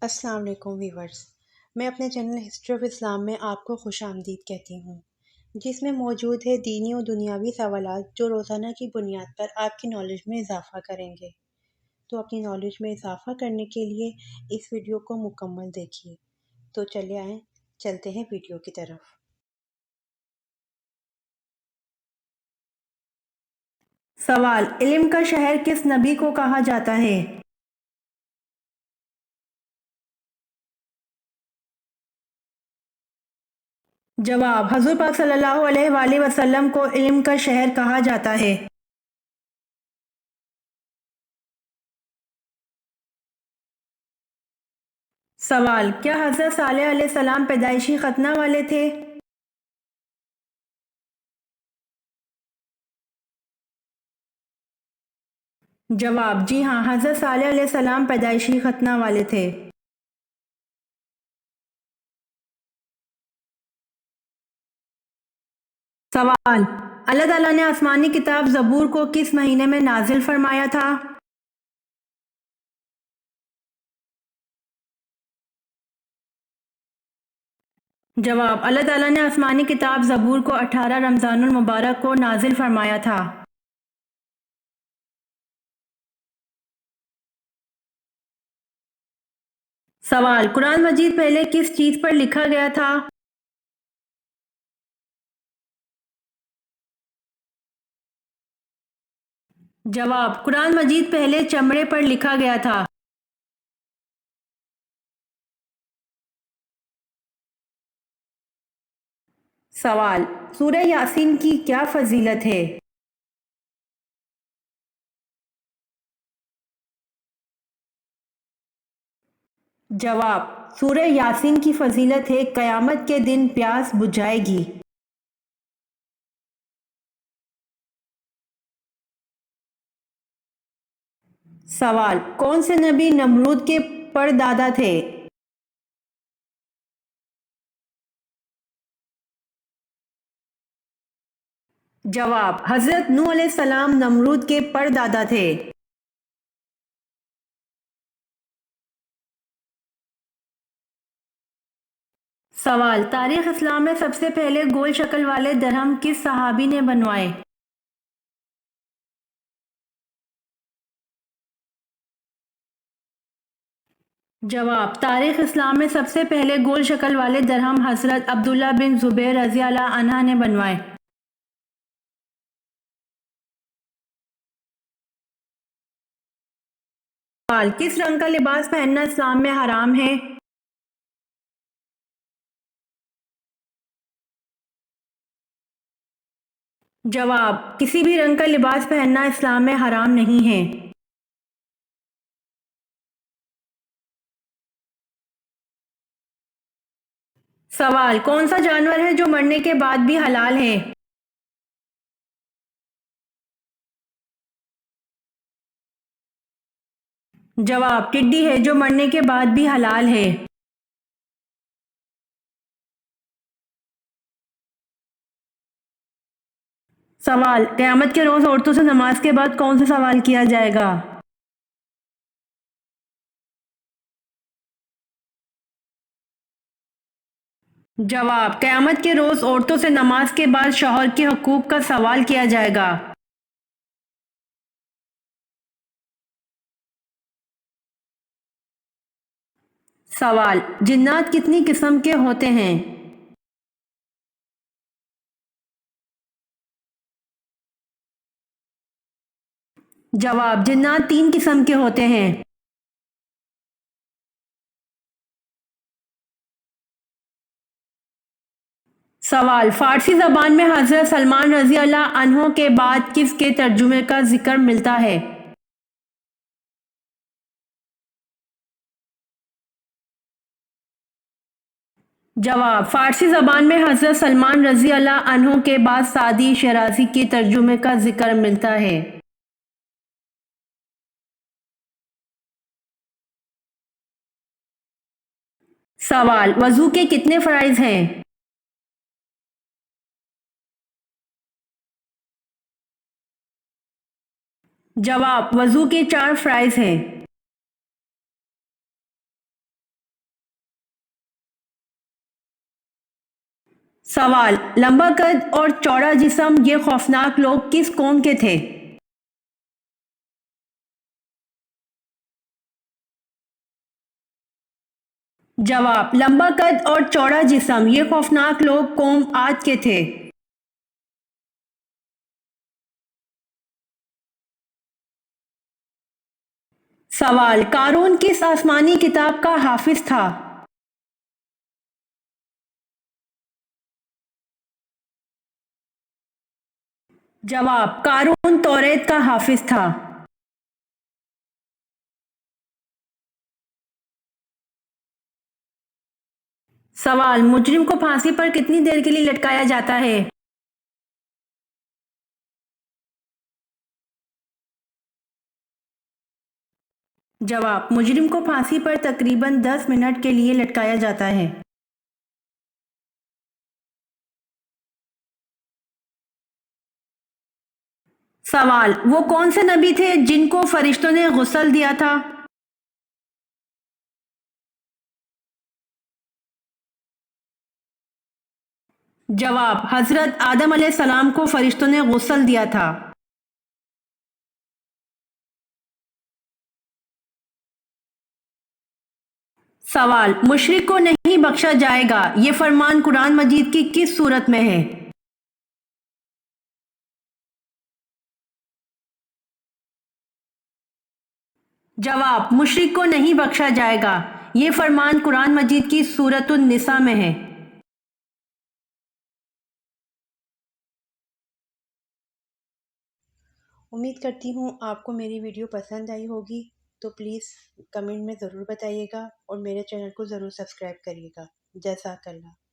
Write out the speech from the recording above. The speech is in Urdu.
السلام علیکم ویورز، میں اپنے چینل ہسٹری آف اسلام میں آپ کو خوش آمدید کہتی ہوں، جس میں موجود ہے دینی و دنیاوی سوالات جو روزانہ کی بنیاد پر آپ کی نالج میں اضافہ کریں گے۔ تو اپنی نالج میں اضافہ کرنے کے لیے اس ویڈیو کو مکمل دیکھیے۔ تو چلے آئیں، چلتے ہیں ویڈیو کی طرف۔ سوال: علم کا شہر کس نبی کو کہا جاتا ہے؟ جواب: حضور پاک صلی اللہ علیہ وآلہ وسلم کو علم کا شہر کہا جاتا ہے۔ سوال: کیا حضرت صالح علیہ السلام پیدائشی ختنہ والے تھے؟ جواب: جی ہاں، حضرت صالح علیہ السلام پیدائشی ختنہ والے تھے۔ سوال: اللہ تعالیٰ نے آسمانی کتاب زبور کو کس مہینے میں نازل فرمایا تھا؟ جواب: اللہ تعالیٰ نے آسمانی کتاب زبور کو 18 رمضان المبارک کو نازل فرمایا تھا۔ سوال: قرآن مجید پہلے کس چیز پر لکھا گیا تھا؟ جواب: قرآن مجید پہلے چمڑے پر لکھا گیا تھا۔ سوال: سورہ یاسین کی کیا فضیلت ہے؟ جواب: سورہ یاسین کی فضیلت ہے قیامت کے دن پیاس بجھائے گی۔ سوال: کون سے نبی نمرود کے پردادا تھے؟ جواب: حضرت نوح علیہ السلام نمرود کے پردادا تھے۔ سوال: تاریخ اسلام میں سب سے پہلے گول شکل والے درہم کس صحابی نے بنوائے؟ جواب: تاریخ اسلام میں سب سے پہلے گول شکل والے درہم حضرت عبداللہ بن زبیر رضی اللہ عنہ نے بنوائے۔ سوال: کس رنگ کا لباس پہننا اسلام میں حرام ہے؟ جواب: کسی بھی رنگ کا لباس پہننا اسلام میں حرام نہیں ہے۔ سوال: کون سا جانور ہے جو مرنے کے بعد بھی حلال ہے؟ جواب: ٹڈی ہے جو مرنے کے بعد بھی حلال ہے۔ سوال: قیامت کے روز عورتوں سے نماز کے بعد کون سا سوال کیا جائے گا؟ جواب: قیامت کے روز عورتوں سے نماز کے بعد شوہر کے حقوق کا سوال کیا جائے گا۔ سوال: جنات کتنی قسم کے ہوتے ہیں؟ جواب: جنات 3 قسم کے ہوتے ہیں۔ سوال: فارسی زبان میں حضرت سلمان رضی اللہ عنہ کے بعد کس کے ترجمے کا ذکر ملتا ہے؟ جواب: فارسی زبان میں حضرت سلمان رضی اللہ عنہ کے بعد سعدی شیرازی کے ترجمے کا ذکر ملتا ہے۔ سوال: وضو کے کتنے فرائض ہیں؟ جواب: وضو کے 4 فرائض ہیں۔ سوال: لمبا قد اور چوڑا جسم یہ خوفناک لوگ کس قوم کے تھے؟ جواب: لمبا قد اور چوڑا جسم یہ خوفناک لوگ قوم عاد کے تھے۔ سوال: قارون کس آسمانی کتاب کا حافظ تھا؟ جواب: قارون توریت کا حافظ تھا۔ سوال: مجرم کو پھانسی پر کتنی دیر کے لیے لٹکایا جاتا ہے؟ جواب: مجرم کو پھانسی پر تقریباً 10 منٹ کے لیے لٹکایا جاتا ہے۔ سوال: وہ کون سے نبی تھے جن کو فرشتوں نے غسل دیا تھا؟ جواب: حضرت آدم علیہ السلام کو فرشتوں نے غسل دیا تھا۔ سوال: مشرک کو نہیں بخشا جائے گا یہ فرمان قرآن مجید کی کس سورت میں ہے؟ جواب: مشرک کو نہیں بخشا جائے گا یہ فرمان قرآن مجید کی سورۃ النساء میں ہے۔ امید کرتی ہوں آپ کو میری ویڈیو پسند آئی ہوگی، تو پلیز کمنٹ میں ضرور بتائیے گا اور میرے چینل کو ضرور سبسکرائب کریے گا۔ جزاک اللہ۔